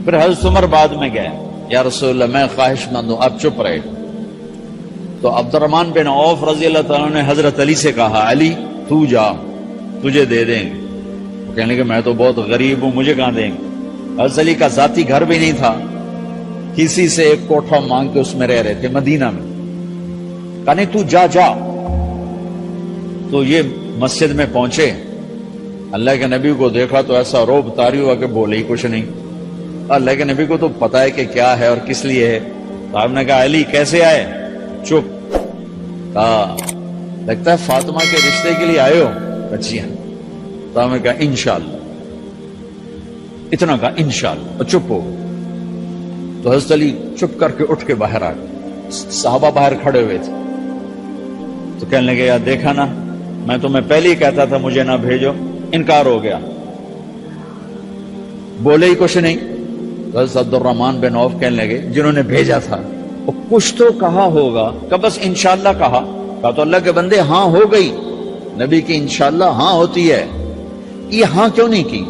پھر حضرت عمر بعد میں گئے، یا رسول اللہ میں خواہش مند ہوں، آپ چپ رہے۔ تو عبد الرحمن بن عوف رضی اللہ تعالیٰ نے حضرت علی سے کہا علی تو جا، تجھے دے دیں گے۔ وہ کہنے کہ میں تو بہت غریب ہوں، مجھے کہاں دیں گے؟ حضرت علی کا ذاتی گھر بھی نہیں تھا، کسی سے ایک کوٹھا مانگ کے اس میں رہ رہے تھے مدینہ میں۔ کہا نہیں تو جا جا۔ تو یہ مسجد میں پہنچے، اللہ کے نبی کو دیکھا تو ایسا روب طاری ہوا کہ بولے ہی کچھ نہیں۔ اللہ کے نبی کو تو پتا ہے کہ کیا ہے اور کس لیے ہے۔ تو آپ نے کہا علی کیسے آئے؟ چپ۔ کہا لگتا ہے فاطمہ کے رشتے کے لیے آئے ہو؟ اچھی ہیں۔ تو آپ نے کہا انشاءاللہ، اتنا کہا انشاءاللہ، اور چپ ہو۔ تو حضرت علی چپ کر کے اٹھ کے باہر آ گئے، صحابہ باہر کھڑے ہوئے تھے۔ تو کہنے لگے یار دیکھا نا، میں تمہیں پہلے ہی کہتا تھا مجھے نہ بھیجو، انکار ہو گیا، بولے ہی کچھ نہیں۔ تو حضرت عبد الرحمن بن عوف کہنے لگے جنہوں نے بھیجا تھا وہ کچھ تو کہا ہوگا، کہ بس انشاءاللہ کہا تو اللہ کے بندے ہاں ہو گئی، نبی کی انشاءاللہ ہاں ہوتی ہے، یہ ہاں کیوں نہیں کی؟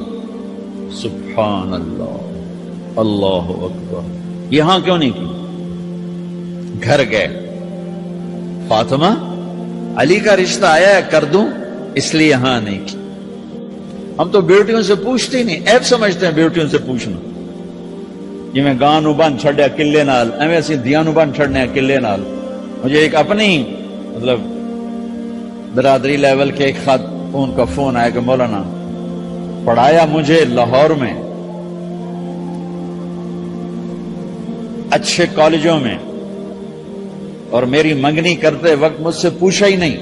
سبحان اللہ، اللہ اکبر، یہ ہاں کیوں نہیں کی؟ گھر گئے، فاطمہ علی کا رشتہ آیا ہے کر دوں، اس لیے ہاں نہیں کی۔ ہم تو بیٹیوں سے پوچھتے ہی نہیں، عیب سمجھتے ہیں بیٹیوں سے پوچھنا۔ جی میں گاں نو بن چھڑیا قلعے نال، ایویں اسی دیاں نو بن چھڑنے قلعے نال۔ مجھے ایک اپنی مطلب برادری لیول کے ایک خاتون کا فون آیا کہ مولانا پڑھایا مجھے لاہور میں اچھے کالجوں میں، اور میری منگنی کرتے وقت مجھ سے پوچھا ہی نہیں،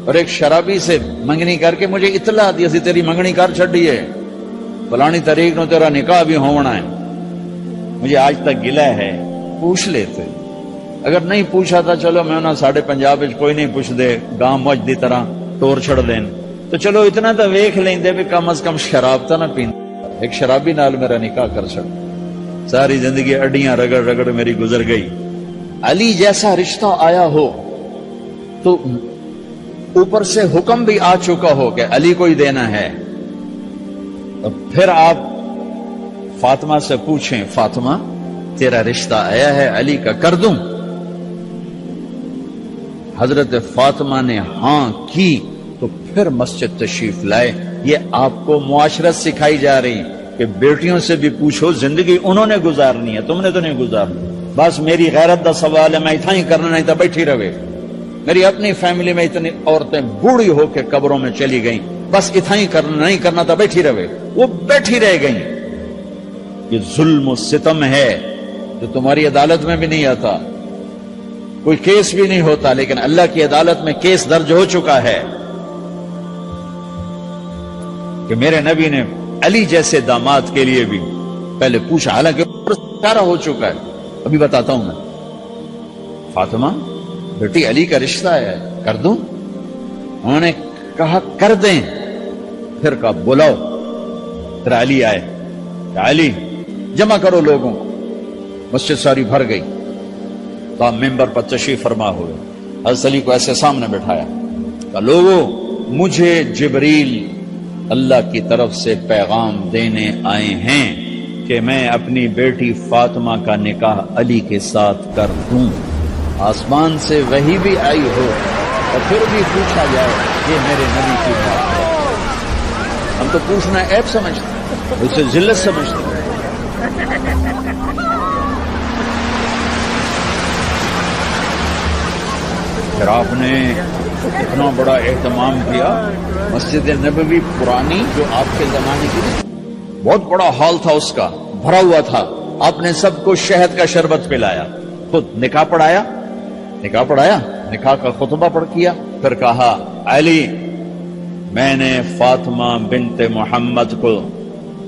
اور ایک شرابی سے منگنی کر کے مجھے اطلاع دی سی تیری منگنی کر چھڑی ہے، فلانی تاریخ نو تیرا نکاح بھی ہونا ہے۔ مجھے آج تک گلہ ہے، پوچھ لیتے، اگر نہیں پوچھا تھا چلو میں انہاں ساڑھے پنجاب کوئی نہیں پوچھ دے، گاں مجھ دی طرح ٹور چھڑ دین، تو چلو اتنا تو ویکھ لیں دے بھی کم از کم شراب تا نہ پین۔ ایک شرابی نال میرا نکاح کر چھڑ، ساری زندگی اڈیاں رگڑ رگڑ میری گزر گئی۔ علی جیسا رشتہ آیا ہو تو اوپر سے حکم بھی آ چکا ہو کہ علی کو ہی دینا ہے، تو پھر آپ فاطمہ سے پوچھیں فاطمہ تیرا رشتہ آیا ہے علی کا کر دوں؟ حضرت فاطمہ نے ہاں کی تو پھر مسجد تشریف لائے۔ یہ آپ کو معاشرت سکھائی جا رہی کہ بیٹیوں سے بھی پوچھو، زندگی انہوں نے گزارنی ہے، تم نے تو نہیں گزارنی۔ بس میری غیرت دا سوال ہے، میں اتنا ہی کرنا نہیں تھا بیٹھی رہے۔ میری اپنی فیملی میں اتنی عورتیں بوڑھی ہو کے قبروں میں چلی گئیں، بس اتنا ہی کرنا نہیں کرنا تھا بیٹھی رہے، وہ بیٹھی رہ گئیں۔ یہ ظلم و ستم ہے جو تمہاری عدالت میں بھی نہیں آتا، کوئی کیس بھی نہیں ہوتا، لیکن اللہ کی عدالت میں کیس درج ہو چکا ہے کہ میرے نبی نے علی جیسے داماد کے لیے بھی پہلے پوچھا، حالانکہ سارا ہو چکا ہے۔ ابھی بتاتا ہوں میں۔ فاطمہ بیٹی علی کا رشتہ ہے کر دوں؟ انہوں نے کہا کر دیں۔ پھر کہا بلاؤ۔ پھر علی آئے، علی جمع کرو لوگوں کو۔ مسجد ساری بھر گئی، تو آپ ممبر پر تشریف فرما ہوئے۔ حضرت علی کو ایسے سامنے بٹھایا، کہا لوگوں مجھے جبریل اللہ کی طرف سے پیغام دینے آئے ہیں کہ میں اپنی بیٹی فاطمہ کا نکاح علی کے ساتھ کر دوں۔ آسمان سے وحی بھی آئی ہو اور پھر بھی پوچھا جائے یہ میرے نبی کی بات ہے۔ ہم تو پوچھنا عیب سمجھتے ہیں، اسے ذلت سمجھتے ہیں۔ پھر آپ نے اتنا بڑا اہتمام کیا، مسجد نبوی پرانی جو آپ کے زمانے کی بہت بڑا ہال تھا، اس کا بھرا ہوا تھا، آپ نے سب کو شہد کا شربت پلایا، خود نکاح پڑھایا، نکاح کا خطبہ پڑھ کیا، پھر کہا علی میں نے فاطمہ بنت محمد کو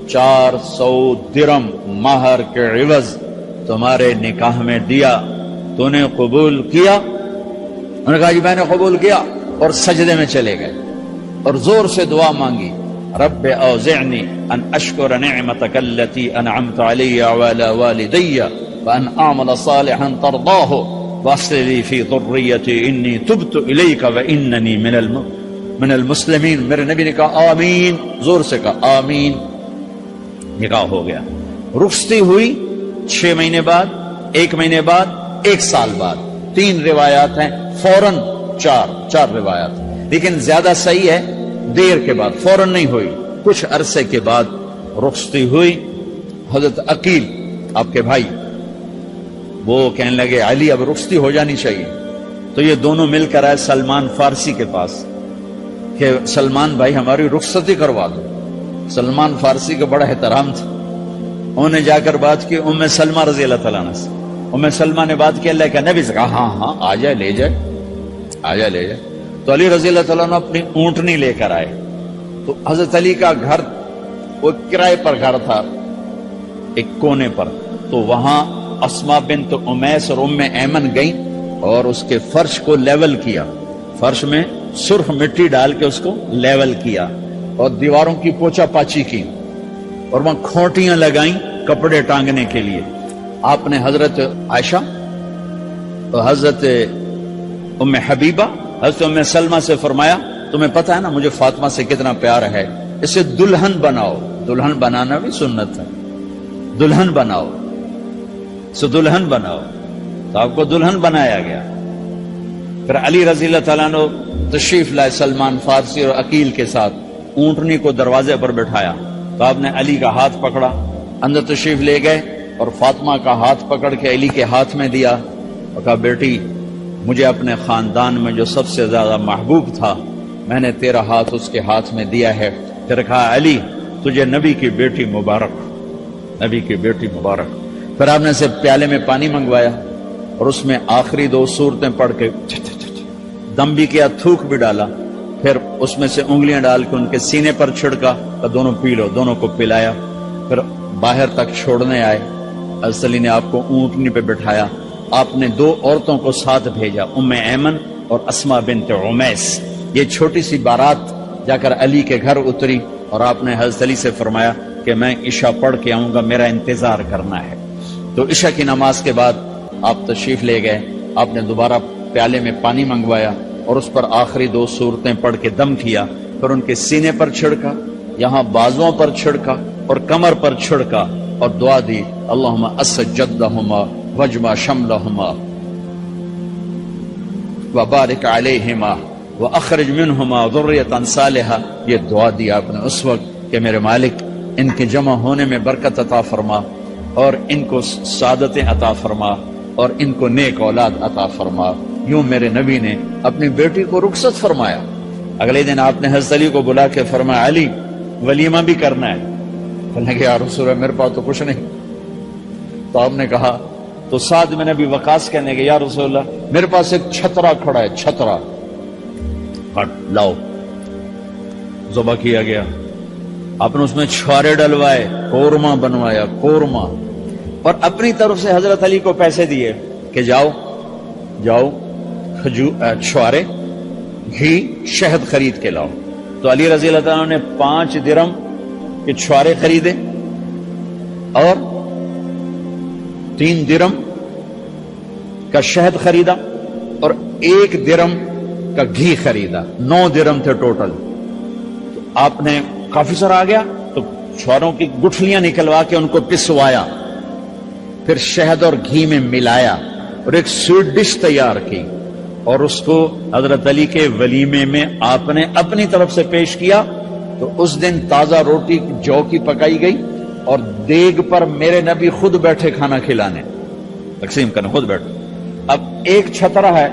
400 درم مہر کے عوض تمہارے نکاح میں دیا، تو نے قبول کیا؟ انہوں نے کہا جی میں نے قبول کیا، اور سجدے میں چلے گئے اور زور سے دعا مانگی، رب اوزعنی ان اشکر نعمتک التي انعمت علی وعلی والدی وان اعمل صالحا ترضاہ واصلح لی فی ذریتی انی تبت الیک واننی من المسلمین۔ میرے نبی نے کہا آمین، زور سے کہا آمین، نکاح ہو گیا۔ رخصتی ہوئی 6 مہینے بعد، 1 مہینے بعد، 1 سال بعد، 3 روایات ہیں، فوراً 4 روایات، لیکن زیادہ صحیح ہے دیر کے بعد، فوراً نہیں ہوئی، کچھ عرصے کے بعد رخصتی ہوئی۔ حضرت عقیل آپ کے بھائی وہ کہنے لگے علی اب رخصتی ہو جانی چاہیے، تو یہ دونوں مل کر آئے سلمان فارسی کے پاس کہ سلمان بھائی ہماری رخصتی کروا دو۔ سلمان فارسی کا بڑا احترام تھا، انہوں نے جا کر بات کی ام سلمہ رضی اللہ تعالیٰ عنہ سے۔ ام سلمہ نے بات کی اللہ کے نبی سے، کہا ہاں آ جائے، لے جائے، آ جائے لے جائے۔ تو علی رضی اللہ تعالیٰ عنہ اپنی اونٹنی لے کر آئے، تو حضرت علی کا گھر وہ کرائے پر گھر تھا ایک کونے پر، تو وہاں اسما بنت امیس اور ام ایمن گئیں اور اس کے فرش کو لیول کیا، فرش میں سرخ مٹی ڈال کے اس کو لیول کیا اور دیواروں کی پوچھا پاچی کی اور وہاں کھوٹیاں لگائیں کپڑے ٹانگنے کے لیے۔ آپ نے حضرت عائشہ اور حضرت ام حبیبہ، حضرت ام سلمہ سے فرمایا تمہیں پتہ ہے نا مجھے فاطمہ سے کتنا پیار ہے، اسے دلہن بناؤ۔ دلہن بنانا بھی سنت ہے، دلہن بناؤ، سو دلہن بناؤ، تو آپ کو دلہن بنایا گیا۔ پھر علی رضی اللہ تعالیٰ نے تشریف لائے سلمان فارسی اور عقیل کے ساتھ، اونٹنی کو دروازے پر بٹھایا، تو آپ نے علی کا ہاتھ پکڑا، اندر تشریف لے گئے اور فاطمہ کا ہاتھ پکڑ کے علی کے ہاتھ میں دیا اور کہا بیٹی مجھے اپنے خاندان میں جو سب سے زیادہ محبوب تھا میں نے تیرا ہاتھ اس کے ہاتھ میں دیا ہے۔ پھر کہا علی تجھے نبی کی بیٹی مبارک، نبی کی بیٹی مبارک۔ پھر آپ نے سے پیالے میں پانی منگوایا اور اس میں آخری 2 سورتیں پڑھ کے دم بھی کیا، تھوک بھی ڈالا، پھر اس میں سے انگلیاں ڈال کے ان کے سینے پر چھڑکا تو دونوں پی لو، دونوں کو پلایا۔ پھر باہر تک چھوڑنے آئے، حضرت علی نے آپ کو اونٹنی پہ بٹھایا، آپ نے 2 عورتوں کو ساتھ بھیجا، ام ایمن اور اسما بنت امیس۔ یہ چھوٹی سی بارات جا کر علی کے گھر اتری اور آپ نے حضرت علی سے فرمایا کہ میں عشاء پڑھ کے آؤں گا، میرا انتظار کرنا ہے۔ تو عشاء کی نماز کے بعد آپ تشریف لے گئے، آپ نے دوبارہ پیالے میں پانی منگوایا اور اس پر آخری 2 سورتیں پڑھ کے دم کیا، پھر ان کے سینے پر چھڑکا، یہاں بازوؤں پر چھڑکا اور کمر پر چھڑکا اور دعا دی اللہم اسجدہما وجمع شملہما وبارک علیہما واخرج منہما ذریۃ صالحہ۔ یہ دعا دی آپ نے اس وقت کہ میرے مالک ان کے جمع ہونے میں برکت عطا فرما اور ان کو سعادتیں عطا فرما اور ان کو نیک اولاد عطا فرما۔ یوں میرے نبی نے اپنی بیٹی کو رخصت فرمایا۔ اگلے دن آپ نے حضرت علی کو بلا کے فرمایا علی ولیمہ بھی کرنا ہے۔ کہنے کہ یا رسول اللہ میرے پاس تو کچھ نہیں۔ تو آپ نے کہا، تو سعد بن ابی وقاص کہنے کہ یا رسول اللہ میرے پاس ایک چھترا کھڑا ہے، چھترا لاؤ، ذبح کیا گیا۔ آپ نے اس میں چھوارے ڈلوائے، قورمہ بنوایا، قورمہ، اور اپنی طرف سے حضرت علی کو پیسے دیے کہ جاؤ چھوارے، گھی، شہد خرید کے لاؤ۔ تو علی رضی اللہ تعالیٰ نے 5 درم کے چھوارے خریدے اور 3 درم کا شہد خریدا اور 1 درم کا گھی خریدا، 9 درم تھے ٹوٹل۔ تو آپ نے کافی سارا آ گیا تو چھواروں کی گٹھلیاں نکلوا کے ان کو پسوایا، پھر شہد اور گھی میں ملایا اور ایک سویٹ ڈش تیار کی اور اس کو حضرت علی کے ولیمے میں آپ نے اپنی طرف سے پیش کیا۔ تو اس دن تازہ روٹی جو کی پکائی گئی اور دیگ پر میرے نبی خود بیٹھے کھانا کھلانے، تقسیم کرنے خود بیٹھے۔ اب ایک چھترا ہے،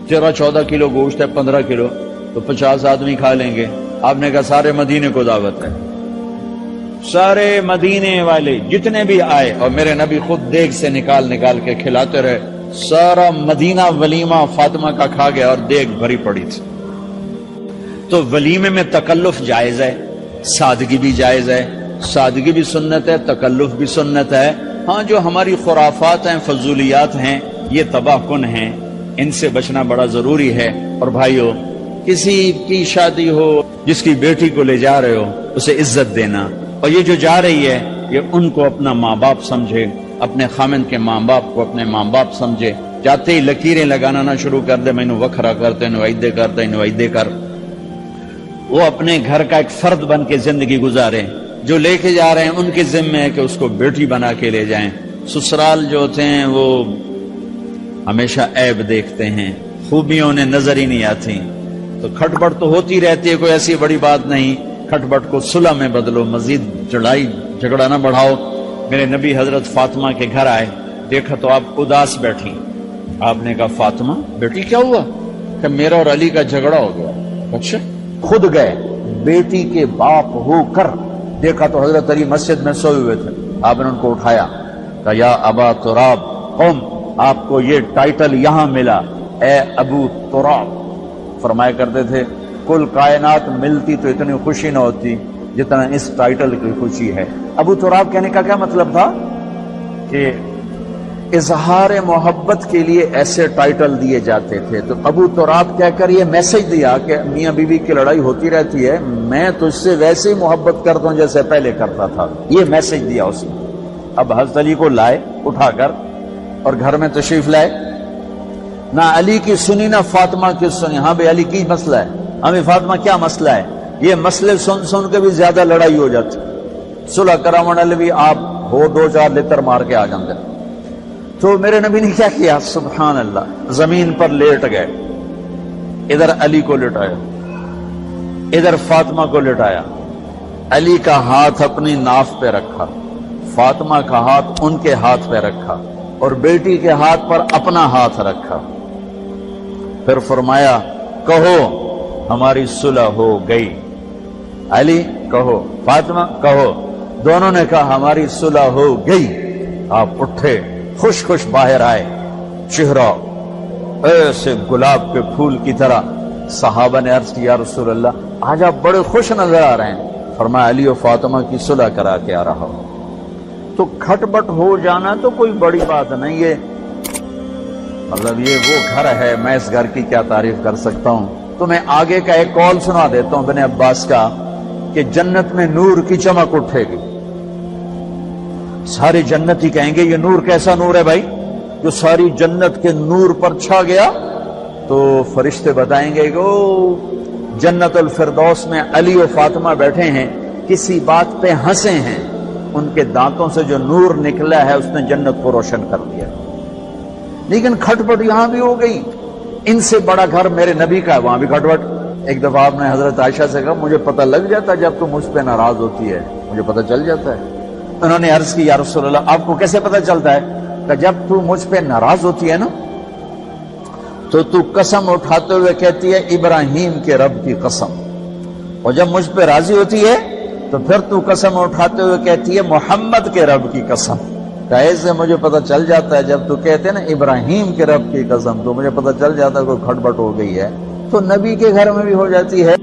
13-14 کلو گوشت ہے، 15 کلو، تو 50 آدمی کھا لیں گے۔ آپ نے کہا سارے مدینے کو دعوت ہے، سارے مدینے والے جتنے بھی آئے، اور میرے نبی خود دیگ سے نکال کے کھلاتے رہے۔ سارا مدینہ ولیمہ فاطمہ کا کھا گیا اور دیگ بھری پڑی تھی۔ تو ولیمے میں تکلف جائز ہے، سادگی بھی جائز ہے، سادگی بھی سنت ہے، تکلف بھی سنت ہے۔ ہاں جو ہماری خرافات ہیں، فضولیات ہیں، یہ تباہ کن ہیں، ان سے بچنا بڑا ضروری ہے۔ اور بھائیو، کسی کی شادی ہو، جس کی بیٹی کو لے جا رہے ہو، اسے عزت دینا، اور یہ جو جا رہی ہے یہ ان کو اپنا ماں باپ سمجھے، اپنے خامند کے ماں باپ کو اپنے ماں باپ سمجھے۔ جاتے ہی لکیریں لگانا نہ شروع کر دے، مینو وکھرا کرتے نوائدے کرتے نوائدے کر۔ وہ اپنے گھر کا ایک فرد بن کے زندگی گزارے، جو لے کے جا رہے ہیں ان کے ذمے ہے کہ اس کو بیٹی بنا کے لے جائیں. سسرال جو ہوتے ہیں وہ ہمیشہ عیب دیکھتے ہیں، خوبیاں انہیں نظر ہی نہیں آتی. تو کھٹ بٹ تو ہوتی رہتی ہے، کوئی ایسی بڑی بات نہیں. کھٹ بٹ کو صلح میں بدلو، مزید جھگڑا نہ بڑھاؤ. میرے نبی حضرت فاطمہ کے گھر آئے، دیکھا تو آپ اداس بیٹھی. آپ نے کہا فاطمہ بیٹی کیا ہوا؟ کہ میرا اور علی کا جھگڑا ہو گیا. اچھا. خود گئے بیٹی کے باپ ہو کر، دیکھا تو حضرت علی مسجد میں سوئے ہوئے تھے. آپ نے ان کو اٹھایا، کہا یا ابا تراب قم، آپ کو یہ ٹائٹل یہاں ملا، اے ابو تراب. فرمایا کرتے تھے کل کائنات ملتی تو اتنی خوشی نہ ہوتی جتنا اس ٹائٹل کی خوشی ہے. ابو تراب کہنے کا کیا مطلب تھا؟ کہ اظہار محبت کے لیے ایسے ٹائٹل دیے جاتے تھے. تو ابو تراب کہہ کر یہ میسج دیا کہ میاں بیوی کی لڑائی ہوتی رہتی ہے، میں تجھ سے ویسے ہی محبت کرتا ہوں جیسے پہلے کرتا تھا. یہ میسج دیا اس نے. اب حضرت علی کو لائے اٹھا کر اور گھر میں تشریف لائے. نہ علی کی سنی نہ فاطمہ کی سنی. ہاں بھائی علی کی مسئلہ ہے، ہمیں فاطمہ کیا مسئلہ ہے؟ یہ مسئلے سن سن کے بھی زیادہ لڑائی ہو جاتی. صلح کراون والے بھی آپ ہو 2-4 لتر مار کے آ جاندے. تو میرے نبی نے کیا کیا؟ سبحان اللہ، زمین پر لیٹ گئے. ادھر علی کو لٹایا، ادھر فاطمہ کو لٹایا. علی کا ہاتھ اپنی ناف پہ رکھا، فاطمہ کا ہاتھ ان کے ہاتھ پہ رکھا، اور بیٹی کے ہاتھ پر اپنا ہاتھ رکھا. پھر فرمایا کہو ہماری صلح ہو گئی. علی کہو، فاطمہ کہو. دونوں نے کہا ہماری صلح ہو گئی. آپ اٹھے، خوش خوش باہر آئے، چہرہ ایسے گلاب کے پھول کی طرح. صحابہ نے عرض کی یا رسول اللہ آج آپ بڑے خوش نظر آ رہے ہیں. فرمایا علی و فاطمہ کی صلح کرا کے آ رہا ہوں. تو کھٹ بٹ ہو جانا تو کوئی بڑی بات نہیں ہے. مطلب یہ وہ گھر ہے، میں اس گھر کی کیا تعریف کر سکتا ہوں. تو میں آگے کا ایک قول سنا دیتا ہوں ابن عباس کا کہ جنت میں نور کی چمک اٹھے گی. ساری جنتی کہیں گے یہ نور کیسا نور ہے بھائی جو ساری جنت کے نور پر چھا گیا؟ تو فرشتے بتائیں گے کہ جنت الفردوس میں علی و فاطمہ بیٹھے ہیں، کسی بات پہ ہنسے ہیں، ان کے دانتوں سے جو نور نکلا ہے اس نے جنت کو روشن کر دیا. لیکن کھٹ پٹ یہاں بھی ہو گئی. ان سے بڑا گھر میرے نبی کا ہے، وہاں بھی کھٹ پٹ. ایک دفعہ آپ نے حضرت عائشہ سے کہا مجھے پتہ لگ جاتا ہے جب تو مجھ پہ ناراض ہوتی ہے، مجھے پتہ چل جاتا ہے. انہوں نے عرض کی یا رسول اللہ آپ کو کیسے پتہ چلتا ہے؟ کہ جب تو مجھ پہ ناراض ہوتی ہے نا تو قسم اٹھاتے ہوئے کہتی ہے ابراہیم کے رب کی قسم، اور جب مجھ پہ راضی ہوتی ہے تو پھر تو قسم اٹھاتے ہوئے کہتی ہے محمد کے رب کی قسم. ایسے مجھے پتہ چل جاتا ہے جب تو کہتے ہیں نا ابراہیم کے رب کی قسم تو مجھے پتہ چل جاتا ہے کوئی کھٹ بٹ ہو گئی ہے. تو نبی کے گھر میں بھی ہو جاتی ہے.